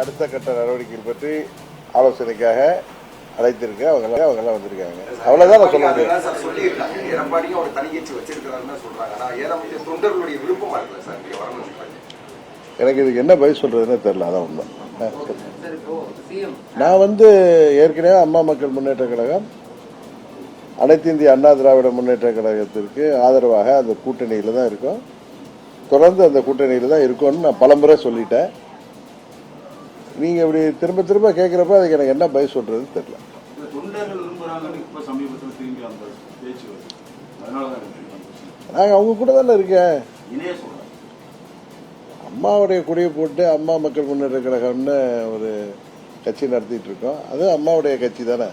அடுத்த கட்ட நடவடிக்கைகள் பற்றி ஆலோசனைக்காக அழைத்திருக்க அவங்கெல்லாம் வந்திருக்காங்க. அவ்வளவுதான் நான் சொல்ல முடியும். சொல்லியிருக்காங்க எடப்பாடியும் ஒரு தனி கட்சி வச்சிருக்கிறாருன்னு சொல்றாங்க. ஆனா ஏதாவது தொண்டர்களுடைய விருப்பமா இருக்குல்ல சார் இங்க வரணும். எனக்கு இதுக்கு என்ன பதில் சொல்றதுன்னு தெரியல. அதான் உண்மை. நான் ஏற்கனவே அம்மா மக்கள் முன்னேற்ற கழகம் அனைத்து இந்திய அண்ணா திராவிட முன்னேற்ற கழகத்திற்கு ஆதரவாக அந்த கூட்டணியில தான் இருக்கோம். தொடர்ந்து அந்த கூட்டணியில தான் இருக்கும்னு நான் பலமுறை சொல்லிட்டேன். நீங்க இப்படி திரும்ப திரும்ப கேட்கிறப்ப அதுக்கு எனக்கு என்ன பதில் சொல்றதுன்னு தெரியல. நாங்க அவங்க கூட தானே இருக்கேன். அம்மாவுடைய கொடியை போட்டு அம்மா மக்கள் முன்னேற்ற கழகம்னு ஒரு கட்சி நடத்திட்டு இருக்கோம். அது அம்மாவுடைய கட்சி தானே.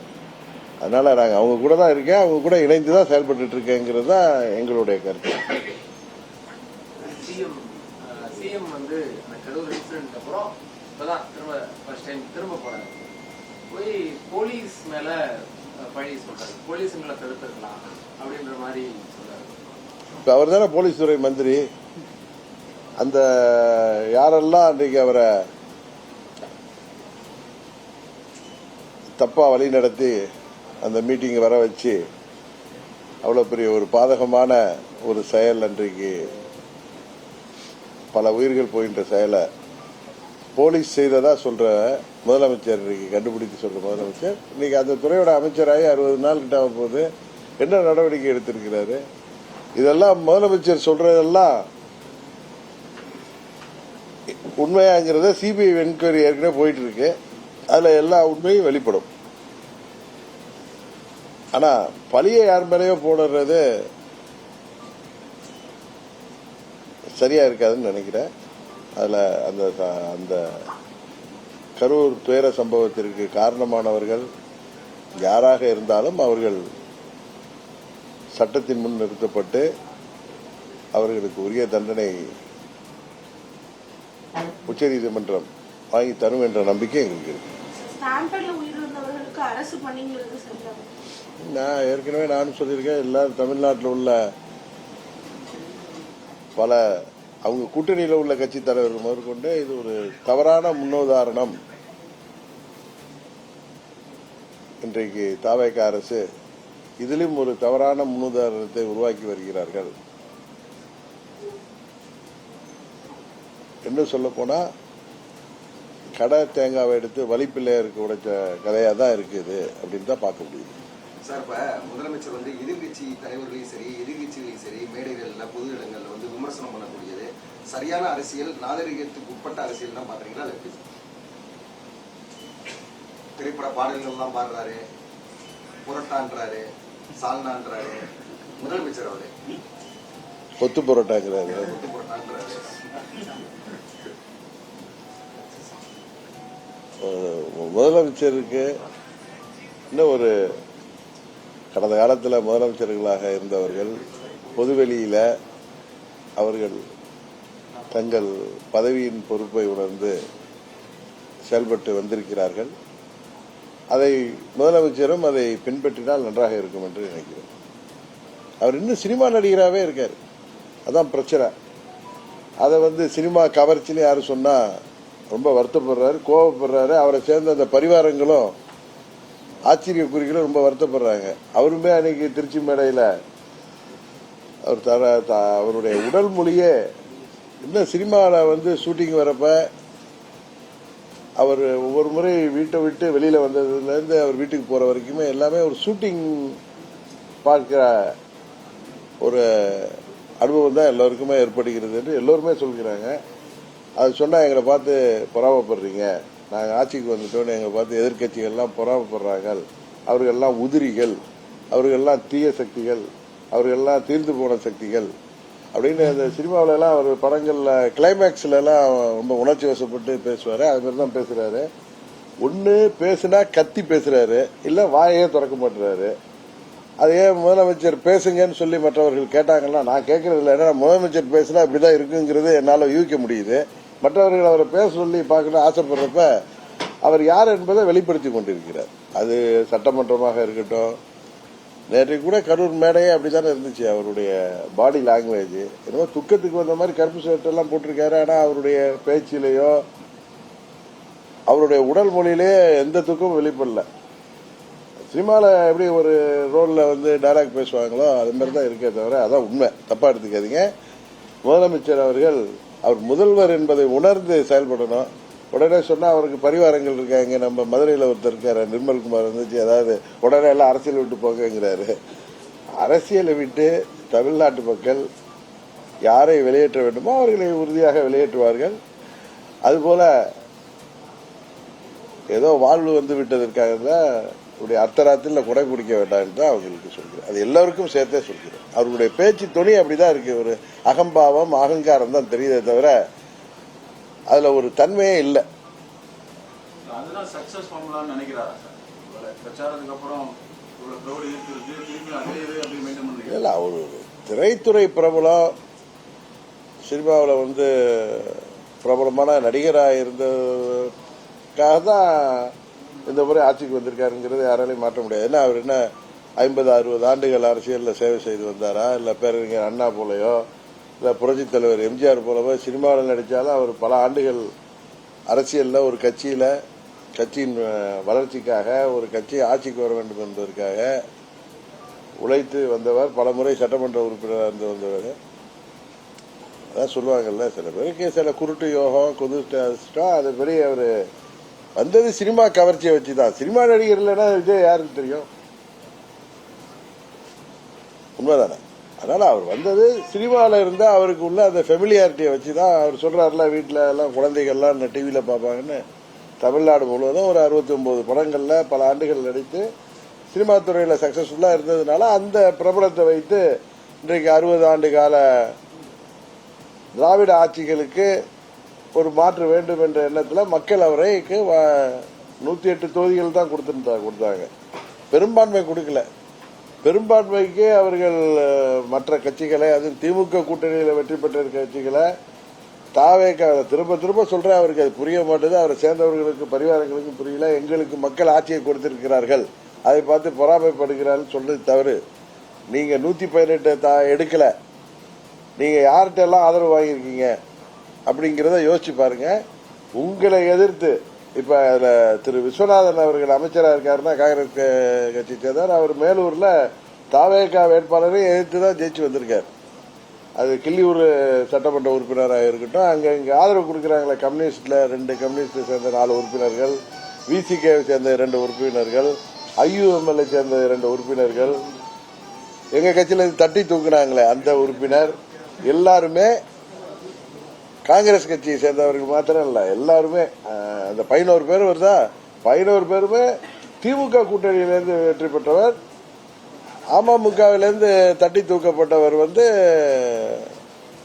அதனால நாங்கள் அவங்க கூட தான் இருக்கேன். அவங்க கூட இணைந்து தான் செயல்பட்டு இருக்கேங்கிறது தான் எங்களுடைய கருத்து. சிஎம் கடலூர் இன்சிடென்ட் அப்புறம் இப்பதான் திரும்ப போறாரு. போய் போலீஸ் மேல பழி சொல்றாரு. போலீஸ் மேல தடுத்துக்கலாம் அப்படின்ற மாதிரி சொல்றாரு. இப்போ அவர் தானே போலீஸ் துறை மந்திரி. அந்த யாரெல்லாம் அன்றைக்கு அவரை தப்பா வழி நடத்தி அந்த மீட்டிங் வர வச்சு அவ்வளோ பெரிய ஒரு பாதகமான ஒரு செயல், அன்றைக்கு பல உயிர்கள் போகின்ற செயலை போலீஸ் செய்ததா சொல்ற முதலமைச்சர், இன்னைக்கு கண்டுபிடித்து சொல்ற முதலமைச்சர் இன்னைக்கு அந்த துறையோட அமைச்சராகி 60 நாள் கிட்ட போது என்ன நடவடிக்கை எடுத்திருக்கிறாரு? இதெல்லாம் முதலமைச்சர் சொல்றதெல்லாம் உண்மையாங்கிறத சிபிஐ என்கொயரி ஏற்கனவே போயிட்டு இருக்கு. அதுல எல்லா உண்மையும் வெளிப்படும். ஆனா பழியை யார் மேலேயோ போடுறது சரியா இருக்காதுன்னு நினைக்கிறேன். அதுல அந்த கரூர் துயர சம்பவத்திற்கு காரணமானவர்கள் யாராக இருந்தாலும் அவர்கள் சட்டத்தின் முன் நிறுத்தப்பட்டு அவர்களுக்கு உரிய தண்டனை உச்சநீதிமன்றம் வாங்கி தரும் என்ற நம்பிக்கை எங்களுக்கு இருக்கு. நான் ஏற்கனவே நானும் சொல்லியிருக்கேன். எல்லாரும் தமிழ்நாட்டில் உள்ள பல அவங்க கூட்டணியில் உள்ள கட்சி தலைவர்கள் முதற்கொண்டு இது ஒரு தவறான முன்னுதாரணம். இன்றைக்கு தாவேக அரசு இதிலும் ஒரு தவறான முன்னுதாரணத்தை உருவாக்கி வருகிறார்கள். என்ன சொல்ல போனா கடை தேங்காவை எடுத்து வலிப்பிள்ளையருக்கு உடைச்ச கதையா தான் இருக்குது அப்படின்னு தான் பார்க்க முடியுது. சார், இப்ப முதலமைச்சர் எதிர்கட்சி தலைவர்களையும் சரி எதிர்கட்சிகளையும் சரி மேடைகள்ல பொது இடங்கள்ல விமர்சனம் பண்ணக்கூடியது சரியான அரசியல், நாகரிகத்துக்கு உட்பட்ட அரசியல் தான் பாக்குறீங்களா? திரைப்பட பாடல்கள் எல்லாம் பாடுறாரு, புரட்டான்றாரு, சால்னான்றாரு முதலமைச்சர். அவரு கொத்து புரட்டாங்கிறாரு. முதலமைச்சருக்கு இன்னும் ஒரு கடந்த காலத்தில் முதலமைச்சர்களாக இருந்தவர்கள் பொதுவெளியில அவர்கள் தங்கள் பதவியின் பொறுப்பை உணர்ந்து செயல்பட்டு வந்திருக்கிறார்கள். அதை முதலமைச்சரும் அதை பின்பற்றினால் நன்றாக இருக்கும் என்று நினைக்கிறேன். அவர் இன்னும் சினிமா நடிகராகவே இருக்கார். அதான் பிரச்சனை. அதை சினிமா கவர்ச்சின்னு யாரு சொன்னா ரொம்ப வருத்தப்படுறாரு, கோபப்படுறாரு. அவரை சேர்ந்த அந்த பரிவாரங்களும் ஆச்சரிய குறிகளும் ரொம்ப வருத்தப்படுறாங்க. அவருமே அன்னைக்கு திருச்சி மேடையில் அவர் அவருடைய உடல் மொழியே இன்னும் சினிமாவில் ஷூட்டிங் வரப்ப அவர் ஒவ்வொரு முறை வீட்டை விட்டு வெளியில வந்ததுலேருந்து அவர் வீட்டுக்கு போற வரைக்குமே எல்லாமே ஒரு ஷூட்டிங் பார்க்கிற ஒரு அனுபவம் தான் எல்லோருக்குமே ஏற்படுகிறது என்று எல்லோருமே சொல்கிறாங்க. அது சொன்னா எங்களை பார்த்து பொறாமப்படுறீங்க, நாங்கள் ஆட்சிக்கு வந்துட்டோன்னு எங்களை பார்த்து எதிர்கட்சிகள்லாம் பொறாமப்படுறாங்க, அவர்கள்லாம் உதிரிகள், அவர்கள்லாம் தீய சக்திகள், அவர்கள்லாம் தீர்ந்து போன சக்திகள் அப்படின்னு இந்த சினிமாவில எல்லாம் அவர் படங்கள்ல கிளைமேக்ஸ்ல எல்லாம் ரொம்ப உணர்ச்சி வசப்பட்டு பேசுவாரு. அது மாதிரி தான் பேசுறாரு. ஒண்ணு பேசுனா கத்தி பேசுறாரு, இல்ல வாயே திறக்க மாட்டுறாரு. அது ஏன் முதலமைச்சர் பேசுங்கன்னு சொல்லி மற்றவர்கள் கேட்டாங்கன்னா நான் கேட்கறது இல்லை. ஏன்னா முதலமைச்சர் பேசினா இப்படிதான் இருக்குங்கிறது என்னால யூகிக்க முடியுது. மற்றவர்கள் அவரை பேச சொல்லி பார்க்கணும் ஆசைப்படுறப்ப அவர் யார் என்பதை வெளிப்படுத்தி கொண்டிருக்கிறார். அது சட்டமன்றமாக இருக்கட்டும், நேற்றைக்கு கூட கரூர் மேடையே அப்படித்தானே இருந்துச்சு. அவருடைய பாடி லாங்குவேஜ் என்னமோ துக்கத்துக்கு வந்த மாதிரி கருப்பு ஷர்ட் எல்லாம் போட்டிருக்காரு. ஆனா அவருடைய பேச்சிலேயோ அவருடைய உடல் மொழியிலே எந்த துக்கமும் வெளிப்படல. சினிமாவில் எப்படி ஒரு ரோலில் வந்து டைலாக் பேசுவாங்களோ அது மாதிரி தான் இருக்கே தவிர, அதான் உண்மை, தப்பாக எடுத்துக்காதீங்க. முதலமைச்சர் அவர்கள் அவர் முதல்வர் என்பதை உணர்ந்து செயல்படணும். உடனே சொன்னால் அவருக்கு பரிவாரங்கள் இருக்காங்க. நம்ம மதுரையில் ஒருத்தர் இருக்காரு, நிர்மல்குமார் வந்துச்சு, அதாவது உடனே எல்லாம் அரசியல் விட்டு போங்கிறாரு. அரசியலை விட்டு தமிழ்நாட்டு மக்கள் யாரை வெளியேற்ற வேண்டுமோ அவர்களை உறுதியாக வெளியேற்றுவார்கள். அதுபோல ஏதோ வாழ்வு வந்து விட்டதற்காக தான் அவருடைய அர்த்தராத்தில் கொடை பிடிக்க வேண்டாம் என்று தான் அவங்களுக்கு சொல்கிறேன். அது எல்லாருக்கும் சேர்த்தே சொல்கிறேன். அவருடைய பேச்சு துணி அப்படிதான் இருக்கு. ஒரு அகம்பாவம், அகங்காரம் தான் தெரியுதே தவிர அதுல ஒரு தன்மையே இல்லை. அதுதான் சக்சஸ் ஃபார்முலான்னு நினைக்கிறாரா சார்? பிரச்சாரத்துக்கு அப்புறம் இல்லை, ஒரு திரைத்துறை பிரபலம், சினிமாவில் வந்து பிரபலமான நடிகராக இருந்ததுக்காக தான் இந்த முறை ஆட்சிக்கு வந்திருக்காருங்கிறது யாராலையும் மாற்ற முடியாது. ஏன்னா அவர் என்ன 50-60 ஆண்டுகள் அரசியலில் சேவை செய்து வந்தாரா, இல்லை பேரறிஞர் அண்ணா போலையோ, இல்லை புரட்சித் தலைவர் எம்ஜிஆர் போலவோ சினிமாவில் நடித்தாலும் அவர் பல ஆண்டுகள் அரசியலில் ஒரு கட்சியின் வளர்ச்சிக்காக, ஒரு கட்சி ஆட்சிக்கு வர வேண்டும் என்பதற்காக உழைத்து வந்தவர். பல முறை சட்டமன்ற உறுப்பினராக இருந்து வந்தவர். அதான் சொல்லுவாங்கல்ல, சில பேருக்கு சில குருட்டு யோகம், குதிஷ்டம், அது பெரிய அவர் வந்தது சினிமா கவர்ச்சியை வச்சுதான். சினிமா நடிகர் இல்லைன்னா விஜய் யாருக்கு தெரியும்? உண்மைதானே? அதனால அவர் வந்தது சினிமாவில் இருந்தால் அவருக்கு உள்ள அந்த ஃபெமிலியாரிட்டியை வச்சு தான். அவர் சொல்றாருல, வீட்டில் எல்லாம் குழந்தைகள்லாம் டிவியில் பார்ப்பாங்கன்னு. தமிழ்நாடு முழுவதும் ஒரு 69 படங்களில் பல ஆண்டுகள் நடித்து சினிமா துறையில் சக்சஸ்ஃபுல்லாக இருந்ததுனால அந்த பிரபலத்தை வைத்து இன்றைக்கு 60 ஆண்டு கால திராவிட ஆட்சிகளுக்கு ஒரு மாற்று வேண்டும் என்ற எண்ணத்தில் மக்கள் அவரைக்கு 108 தொகுதிகள் தான் கொடுத்தாங்க. பெரும்பான்மை கொடுக்கல. பெரும்பான்மைக்கு அவர்கள் மற்ற கட்சிகளை, அதுவும் திமுக கூட்டணியில் வெற்றி பெற்ற கட்சிகளை தாவேக திரும்ப சொல்றேன், அவருக்கு அது புரிய மாட்டேது. அவரை சேர்ந்தவர்களுக்கு, பரிவாரங்களுக்கு புரியல. எங்களுக்கு மக்கள் ஆட்சியை கொடுத்திருக்கிறார்கள், அதை பார்த்து பொறாமைப்படுகிறார்கள் சொல்றது தவறு. நீங்க 118 எடுக்கல, நீங்க யார்கிட்ட எல்லாம் ஆதரவு வாங்கியிருக்கீங்க அப்படிங்கிறத யோசிச்சு பாருங்க. உங்களை எதிர்த்து இப்ப திரு விஸ்வநாதன் அவர்கள் அமைச்சராக இருக்காருன்னா காங்கிரஸ் கட்சி சேர்ந்தார். அவர் மேலூர்ல தாவேகா வேட்பாளரை எதிர்த்து தான் ஜெயிச்சு வந்திருக்காரு. அது கிள்ளியூர் சட்டமன்ற உறுப்பினராக இருக்கட்டும், இங்க ஆதரவு கொடுக்குறாங்களே கம்யூனிஸ்ட்ல 2 கம்யூனிஸ்டை சேர்ந்த 4 உறுப்பினர்கள், விசிகே சேர்ந்த 2 உறுப்பினர்கள், ஐயுஎம்எல்ஏ சேர்ந்த 2 உறுப்பினர்கள், எங்க கட்சியில தட்டி தூக்குனாங்களே அந்த உறுப்பினர், எல்லாருமே காங்கிரஸ் கட்சியை சேர்ந்தவர்கள் மாத்திரம் இல்ல, எல்லாருமே அந்த 11 பேர் வருதா, 11 பேருமே திமுக கூட்டணியிலிருந்து வெற்றி பெற்றவர். அமமுகவிலிருந்து தட்டி தூக்கப்பட்டவர் வந்து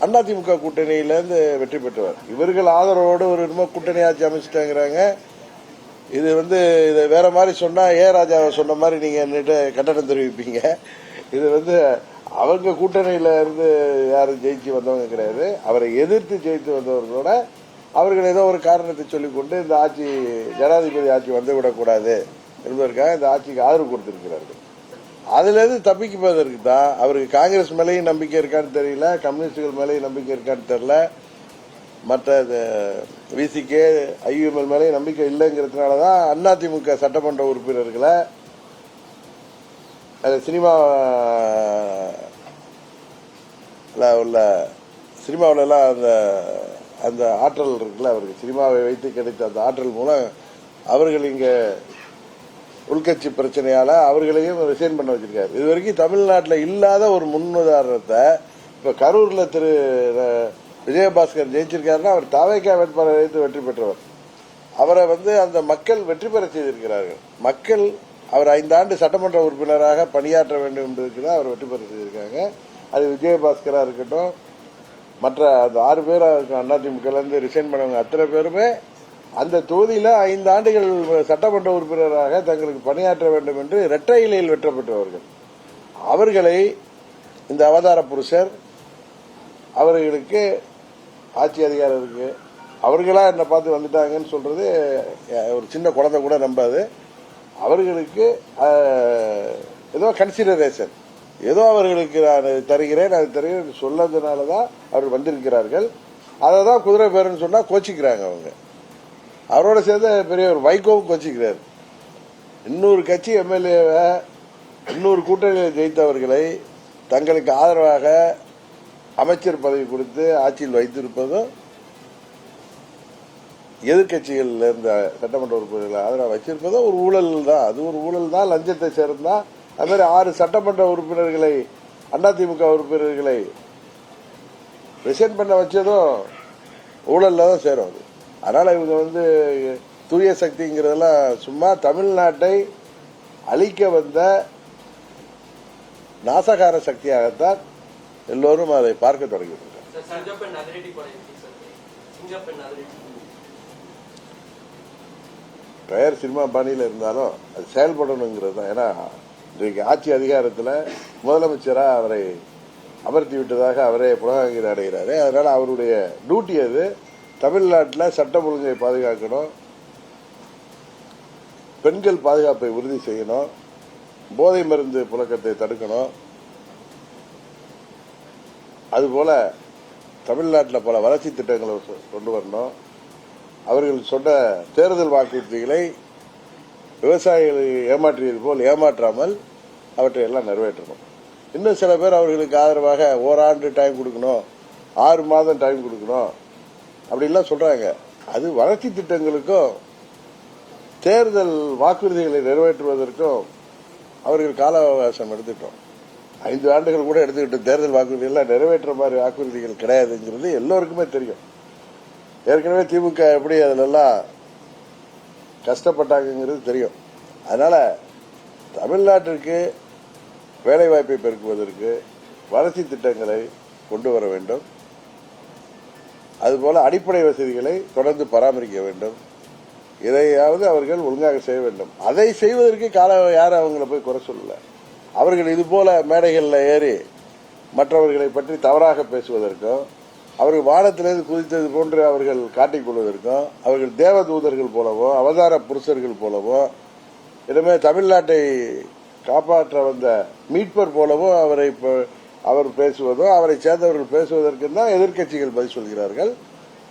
அதிமுக கூட்டணியிலிருந்து வெற்றி பெற்றவர். இவர்கள் ஆதரவோடு ஒரு கூட்டணி ஆட்சி அமைச்சிட்டாங்கிறாங்க. இது வந்து இதை வேற மாதிரி சொன்னா ராஜாவை சொன்ன மாதிரி நீங்க என்னட்டு கண்டனம் தெரிவிப்பீங்க. இது வந்து அவங்க கூட்டணியில இருந்து யாரும் ஜெயிச்சு வந்தவங்க கிடையாது. அவரை எதிர்த்து ஜெயித்து வந்தவர்களோட அவர்கள் ஏதோ ஒரு காரணத்தை சொல்லிக்கொண்டு இந்த ஆட்சி, ஜனாதிபதி ஆட்சி வந்துவிடக்கூடாது என்பதற்காக இந்த ஆட்சிக்கு ஆதரவு கொடுத்திருக்கிறார்கள். அதுல இருந்து தப்பிக்குவதற்கு தான் அவருக்கு காங்கிரஸ் மேலேயும் நம்பிக்கை இருக்கான்னு தெரியல, கம்யூனிஸ்டுகள் மேலேயும் நம்பிக்கை இருக்கான்னு தெரியல, மற்ற விசிகே ஐயுஎம்எல் மேலேயும் நம்பிக்கை இல்லைங்கிறதுனாலதான் அதிமுக சட்டமன்ற உறுப்பினர்களை சினிமாவில் எல்லாம் அந்த ஆற்றல் இருக்குல்ல, அவருக்கு சினிமாவை வைத்து கிடைத்த அந்த ஆற்றல் மூலம் அவர்கள் இங்க உள்கட்சி பிரச்சனையால அவர்களையும் ரிசைன் பண்ண வச்சிருக்காரு. இது வரைக்கும் தமிழ்நாட்டில் இல்லாத ஒரு முன்னுதாரணத்தை இப்ப கரூர்ல திரு விஜயபாஸ்கர் ஜெயிச்சிருக்காருன்னா அவர் தாவேகா வேட்பாளரை வைத்து வெற்றி பெற்றவர். அவரை வந்து அந்த மக்கள் வெற்றி பெற செய்திருக்கிறார்கள். மக்கள் அவர் 5 ஆண்டு சட்டமன்ற உறுப்பினராக பணியாற்ற வேண்டும் என்பதற்கு தான் அவர் வெற்றி பெற செய்திருக்காங்க. அது விஜயபாஸ்கரா இருக்கட்டும், மற்ற அந்த 6 பேரா அதிமுக ரிசைன் பண்ணவங்க அத்தனை பேருமே அந்த தொகுதியில 5 ஆண்டுகள் சட்டமன்ற உறுப்பினராக தங்களுக்கு பணியாற்ற வேண்டும் என்று இரட்டை இலையில் வெற்றி பெற்றவர்கள். அவர்களை இந்த அவதார புருஷர் அவர்களுக்கு ஆட்சி அதிகாரம் இருக்கு, அவர்களா என்ன பார்த்து வந்துட்டாங்கன்னு சொல்றது ஒரு சின்ன குழந்தை கூட நம்பாது. அவர்களுக்கு ஏதோ கன்சிடரேஷன், ஏதோ அவர்களுக்கு நான் தருகிறேன் அது தருகிறேன் சொல்லதுனாலதான் அவர்கள் வந்திருக்கிறார்கள். அதை தான் குதிரை பேருன்னு சொன்னா கோச்சிக்கிறாங்க அவங்க. அவரோட சேர்ந்த பெரியவர் வைகோவும் கோச்சிக்கிறார். இன்னொரு கட்சி எம்எல்ஏவை இன்னொரு கூட்டணியில் ஜெயித்தவர்களை தங்களுக்கு ஆதரவாக அமைச்சர் பதவி கொடுத்து ஆட்சியில் வைத்திருப்பதும் எதிர்கட்சிகள் இருந்த சட்டமன்ற உறுப்பினர்களை ஆதரவாக வச்சிருப்பதும் ஒரு ஊழல் தான். அது ஒரு ஊழல் தான், லஞ்சத்தை சேர்ந்தா. அது மாதிரி 6 சட்டமன்ற உறுப்பினர்களை அதிமுக உறுப்பினர்களை ரிசைன் பண்ண வச்சதும் ஊழல்ல தான் சேரும். அது அதனால இவங்க தூய சக்திங்கிறதெல்லாம் சும்மா தமிழ்நாட்டை அழிக்க வந்த நாசகார சக்தியாகத்தான் எல்லோரும் அதை பார்க்க தொடங்கிவிட்டார். பெயர் சினிமா பாணியில் இருந்தாலும் அது செயல்படணுங்கிறது தான். ஏன்னா இன்றைக்கு ஆட்சி அதிகாரத்தில் முதலமைச்சராக அவரை அமர்த்தி விட்டதாக அவரே புலகாங்கித அடைகிறாரு. அதனால அவருடைய டியூட்டி அது தமிழ்நாட்டில் சட்டம் ஒழுங்கை பாதுகாக்கணும், பெண்கள் பாதுகாப்பை உறுதி செய்யணும், போதை மருந்து புழக்கத்தை தடுக்கணும். அதுபோல தமிழ்நாட்டில் பல வளர்ச்சி திட்டங்களை கொண்டு வரணும். அவர்கள் சொன்ன தேர்தல் வாக்குறுதிகளை விவசாயிகளை ஏமாற்றியது போல் ஏமாற்றாமல் அவற்றை எல்லாம் நிறைவேற்றணும். இன்னும் சில பேர் அவர்களுக்கு ஆதரவாக ஓராண்டு டைம் கொடுக்கணும், 6 மாதம் டைம் கொடுக்கணும் அப்படிலாம் சொல்றாங்க. அது வளர்ச்சி திட்டங்களுக்கும் தேர்தல் வாக்குறுதிகளை நிறைவேற்றுவதற்கும் அவர்கள் கால அவகாசம் எடுத்துட்டோம். 5 ஆண்டுகள் கூட எடுத்துக்கிட்டோம். தேர்தல் வாக்குறுதிகள் நிறைவேற்ற மாதிரி வாக்குறுதிகள் கிடையாதுங்கிறது எல்லோருக்குமே தெரியும். ஏற்கனவே திமுக எப்படி அதிலெல்லாம் கஷ்டப்பட்டாங்கிறது தெரியும். அதனால தமிழ்நாட்டிற்கு வேலை வாய்ப்பை பெருக்குவதற்கு வளர்ச்சி திட்டங்களை கொண்டு வர வேண்டும். அதுபோல அடிப்படை வசதிகளை தொடர்ந்து பராமரிக்க வேண்டும். இதையாவது அவர்கள் ஒழுங்காக செய்ய வேண்டும். அதை செய்வதற்கு யாரும் அவங்களை போய் குறை சொல்லல. அவர்கள் இதுபோல மேடைகளில் ஏறி மற்றவர்களை பற்றி தவறாக பேசுவதற்கும், அவர்கள் வானத்திலிருந்து குதித்தது போன்று அவர்கள் காட்டிக்கொள்வதற்கும், அவர்கள் தேவதூதர்கள் போலவோ அவதார புருஷர்கள் போலவோ இனிமே தமிழ்நாட்டை காப்பாற்ற வந்த மீட்பர் போலவோ அவர் பேசுவதோ அவரை சேர்ந்தவர்கள் பேசுவதற்கு தான் எதிர்க்கட்சிகள் பதில் சொல்கிறார்கள்.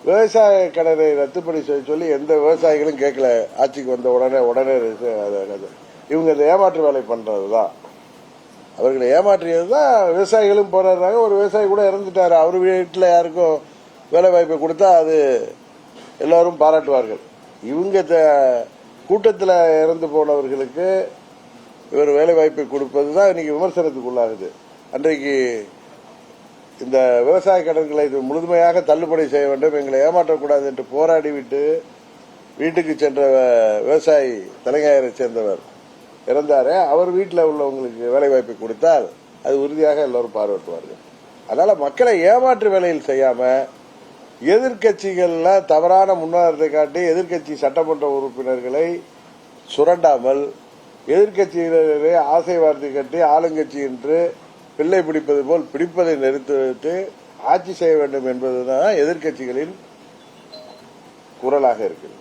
விவசாய கடனை ரத்துப்படி சொல்லி எந்த விவசாயிகளும் கேட்கல. ஆட்சிக்கு வந்த உடனே இவங்க இந்த ஏமாற்று வேலை பண்றதுதான். அவர்களை ஏமாற்றியது தான். விவசாயிகளும் போராடுறாங்க. ஒரு விவசாயி கூட இறந்துட்டாரு. அவர் வீட்டில் யாருக்கும் வேலை வாய்ப்பை கொடுத்தா அது எல்லாரும் பாராட்டுவார்கள். இவங்க கூட்டத்தில் இறந்து போனவர்களுக்கு இவர் வேலை வாய்ப்பை கொடுப்பதுதான் இன்னைக்கு விமர்சனத்துக்கு உள்ளாகுது. அன்றைக்கு இந்த விவசாய கடன்களை முழுமையாக தள்ளுபடி செய்ய வேண்டும், எங்களை ஏமாற்றக்கூடாது என்று போராடிவிட்டு வீட்டுக்கு சென்ற விவசாயி தலைஞாயிறை சேர்ந்தவர் இறந்தாரே, அவர் வீட்டில் உள்ளவங்களுக்கு வேலை வாய்ப்பை கொடுத்தால் அது உறுதியாக எல்லோரும் பாராட்டுவார்கள். அதனால மக்களை ஏமாற்று வேலையில் செய்யாம எதிர்கட்சிகள்ல தவறான முன்னுதாரணத்தை காட்டி எதிர்கட்சி சட்டமன்ற உறுப்பினர்களை சுரண்டாமல் எதிர்கட்சியினரே ஆசை வார்த்தை கட்டி ஆளுங்கட்சி என்று பிள்ளை பிடிப்பது போல் பிடிப்பதை நிறுத்திவிட்டு ஆட்சி செய்ய வேண்டும் என்பதுதான் எதிர்கட்சிகளின் குரலாக இருக்கிறது.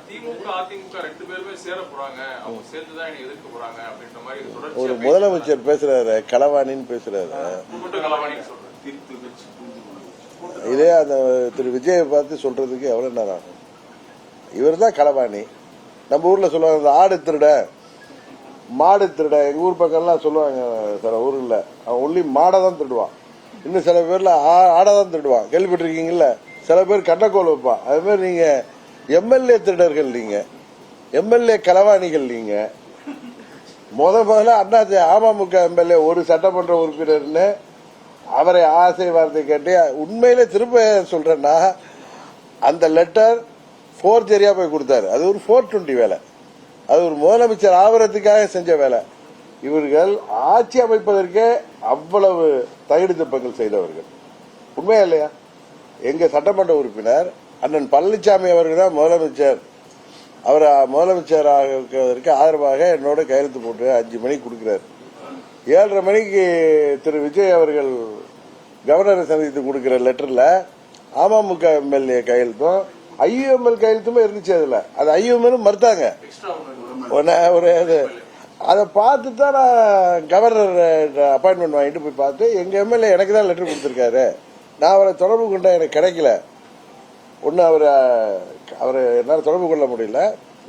திமுக அதிமுக 2 பேருமே சேர போறாங்க, அவங்க சேர்ந்துதான் எதிர்க்க போறாங்க அப்படின்ற மாதிரி ஒரு முதலமைச்சர் பேசுறாரு, களவாணின்னு பேசுறாரு. இதே அந்த திரு விஜயை பார்த்து சொல்றதுக்கு எவ்வளவு நேரம் ஆகும்? இவர் தான் களவாணி. நம்ம ஊர்ல சொல்லுவாங்க ஆடு திருட மாடு திருட. எங்க ஊர் பக்கம்லாம் சொல்லுவாங்க சில ஊர்ல அவன் ஒன்லி மாடை தான் திருடுவான். இன்னும் சில பேர்ல ஆடை தான் திருடுவான். கேள்விப்பட்டிருக்கீங்கல்ல? சில பேர் கண்டக்கோல் வைப்பான். அது மாதிரி நீங்க எம்எல்ஏ திருடர்கள், நீங்க எம்எல்ஏ களவாணிகள். நீங்க முதல்ல அமமுக எம்எல்ஏ ஒரு சட்டமன்ற உறுப்பினர்னு அவரை ஆசை வார்த்தை கேட்டு உண்மையிலே திரும்ப சொல்றேன்னா அந்த லெட்டர் ஃபோர்ஜரியா போய் கொடுத்தாரு. அது ஒரு 420 வேலை. அது ஒரு முதலமைச்சர் ஆவரத்துக்காக செஞ்ச வேலை. இவர்கள் ஆட்சி அமைப்பதற்கே அவ்வளவு தகுதி திருப்பங்கள் செய்தவர்கள். உண்மையா இல்லையா? எங்க சட்டமன்ற உறுப்பினர் அண்ணன் பழனிசாமி அவர்கள் தான் முதலமைச்சர். அவர் முதலமைச்சராக ஆதரவாக என்னோட கையெழுத்து போட்டு 5 மணிக்கு கொடுக்கிறார். 7:30 மணிக்கு திரு விஜய் அவர்கள் கவர்னரை சந்தித்து கொடுக்கிற லெட்டர்ல அமமுக எம்எல்ஏ கையெழுத்தும் ஐயுஎம்எல் கையெழுத்துமே இருந்துச்சு. அதுல அது ஐயுஎம்எல் மறுத்தாங்க. அதை பார்த்து தான் நான் கவர்னர் அப்பாயின்மெண்ட் வாங்கிட்டு போய் பார்த்து எங்க எம்எல்ஏ எனக்கு தான் லெட்டர் கொடுத்திருக்காரு, நான் அவரை தொடர்பு கொண்டா எனக்கு கிடைக்கல, ஒன்று அவரை என்னால் தொடர்பு கொள்ள முடியல.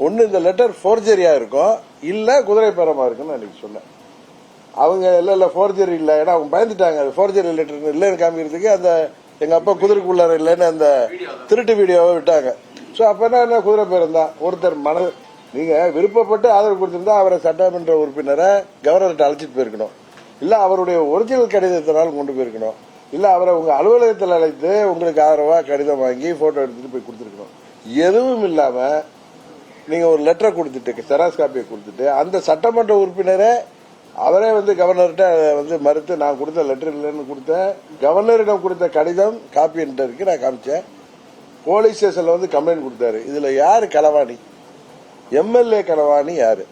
ஒன்று இந்த லெட்டர் ஃபோர்ஜரியா இருக்கும், இல்லை குதிரை பேரமா இருக்குன்னு நான் இன்னைக்கு சொன்னேன். அவங்க இல்லை ஃபோர்ஜரி இல்லை, ஏன்னா அவங்க பயந்துட்டாங்க. ஃபோர்ஜரி லெட்டர் இல்லைன்னு காமிக்கிறதுக்கு அந்த எங்க அப்பா குதிரைக்குள்ளார இல்லைன்னு அந்த திருட்டு வீடியோவை விட்டாங்க. ஸோ அப்ப என்ன குதிரை பேரம் தான். ஒருத்தர் நீங்க விருப்பப்பட்டு ஆதரவு கொடுத்திருந்தா அவரை சட்டமன்ற உறுப்பினரை கவர்னர்கிட்ட அழைச்சிட்டு போயிருக்கணும், இல்ல அவருடைய ஒரிஜினல் கடிதத்தினால் கொண்டு போயிருக்கணும், இல்ல அவரை உங்க அலுவலகத்தில் அழைத்து உங்களுக்கு ஆதரவா கடிதம் வாங்கி போட்டோ எடுத்துட்டு போய் கொடுத்துருக்கணும். எதுவும் இல்லாம நீங்க ஒரு லெட்டரை கொடுத்துட்டு செராக்ஸ் காப்பியை கொடுத்துட்டு அந்த சட்டமன்ற உறுப்பினரை அவரே கவர்னர்கிட்ட மறுத்து நான் கொடுத்த லெட்டர் இல்லைன்னு கொடுத்த கவர்னரிடம் கொடுத்த கடிதம் காப்பி இருக்கு நான் காமிச்சேன். போலீஸ் ஸ்டேஷன்ல கம்ப்ளைண்ட் கொடுத்தாரு. இதுல யாரு களவாணி? எம்எல்ஏ களவாணி யாரு?